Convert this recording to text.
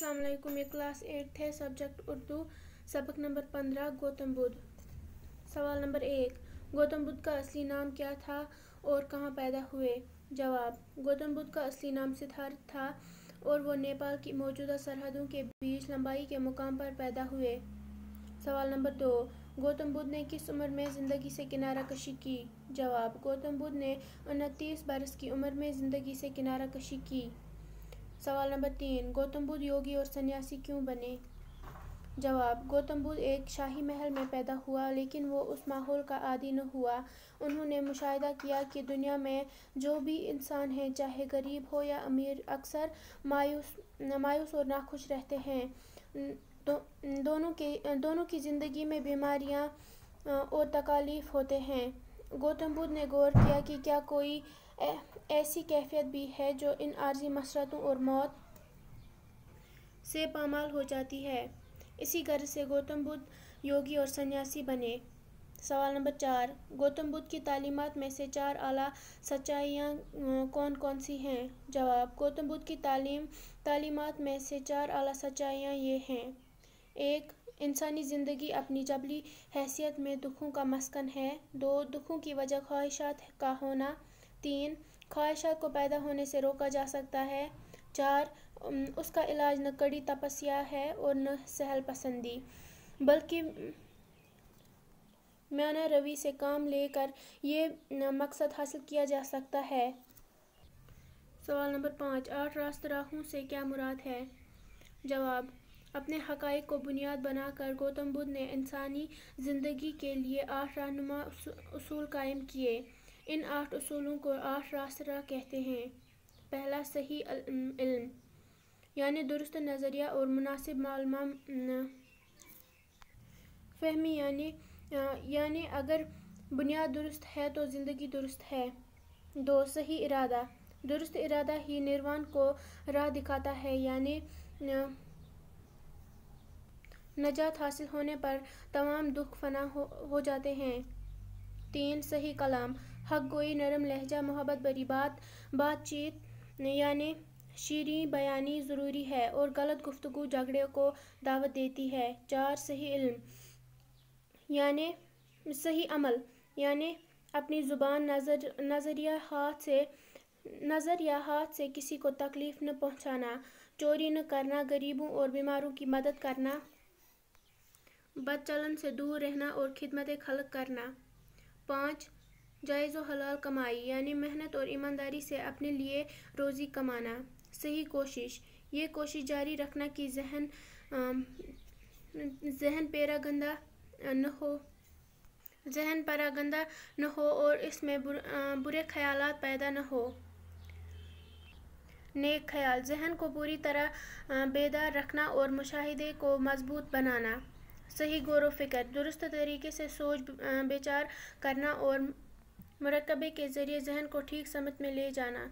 अस्सलाम वालेकुम। ये क्लास 8 है, सब्जेक्ट उर्दू, सबक नंबर 15 गौतम बुद्ध। सवाल नंबर 1, गौतम बुद्ध का असली नाम क्या था और कहाँ पैदा हुए? जवाब, गौतम बुद्ध का असली नाम सिद्धार्थ था और वो नेपाल की मौजूदा सरहदों के बीच लंबाई के मुकाम पर पैदा हुए। सवाल नंबर 2, गौतम बुद्ध ने किस उम्र में ज़िंदगी से किनारा कशी की? जवाब, गौतम बुद्ध ने 29 बरस की उम्र में ज़िंदगी से किनारा कशी की। सवाल नंबर 3, गौतम बुद्ध योगी और सन्यासी क्यों बने? जवाब, गौतम बुद्ध एक शाही महल में पैदा हुआ, लेकिन वो उस माहौल का आदी न हुआ। उन्होंने मुशाहिदा किया कि दुनिया में जो भी इंसान हैं, चाहे गरीब हो या अमीर, अक्सर मायूस और नाखुश रहते हैं। दोनों की ज़िंदगी में बीमारियां और तकालीफ होते हैं। गौतम बुद्ध ने गौर किया कि क्या कोई ऐसी कैफियत भी है जो इन आर्जी मसरतों और मौत से पामाल हो जाती है। इसी गर्ज से गौतम बुद्ध योगी और सन्यासी बने। सवाल नंबर 4, गौतम बुद्ध की तालीमात में से 4 आला सच्चाइयाँ कौन कौन सी हैं? जवाब, गौतम बुद्ध की तालीमात में से 4 आला सच्चाइयाँ ये हैं। 1, इंसानी ज़िंदगी अपनी जबली हैसियत में दुखों का मस्कन है। 2, दुखों की वजह ख्वाहिशात का होना। 3, ख्वाहिशात को पैदा होने से रोका जा सकता है। 4, उसका इलाज न कड़ी तपस्या है और न सहल पसंदी, बल्कि माना रवि से काम लेकर ये मकसद हासिल किया जा सकता है। सवाल नंबर 5, 8 रास्त राहों से क्या मुराद है? जवाब, अपने हक़ाइक़ को बुनियाद बनाकर गौतम बुद्ध ने इंसानी ज़िंदगी के लिए 8 रहनुमा उसूल कायम किए। इन 8 उसूलों को 8 रास्त राह कहते हैं। पहला, सही इल्म, यानी दुरुस्त नज़रिया और मुनासिब मालूम फहमी, यानी अगर बुनियाद दुरुस्त है तो ज़िंदगी दुरुस्त है। 2, सही इरादा, दुरुस्त इरादा ही निर्वाण को राह दिखाता है, यानी नजात हासिल होने पर तमाम दुख फना हो जाते हैं। 3, सही कलाम, हक गोई, नरम लहजा, मोहब्बत भरी बातचीत यानी शीरीं बयानी ज़रूरी है और गलत गुफ्तगू झगड़े को दावत देती है। 4, सही इल्म, यानी सही अमल, यानी अपनी ज़ुबान, नज़र या हाथ से किसी को तकलीफ़ न पहुँचाना, चोरी न करना, गरीबों और बीमारों की मदद करना, बदचलन से दूर रहना और खिदमत खल्क़ करना। 5, जायज़ व हलाल कमाई, यानी मेहनत और ईमानदारी से अपने लिए रोज़ी कमाना। सही कोशिश, ये कोशिश जारी रखना कि जहन परागंदा न हो और इसमें बुरे ख्यालात पैदा न हो। नेक ख्याल, जहन को पूरी तरह बेदार रखना और मुशाहिदे को मजबूत बनाना। सही गौर व फिक्र, दुरुस्त तरीके से सोच विचार करना और मुराकबे के ज़रिए जहन को ठीक समत में ले जाना।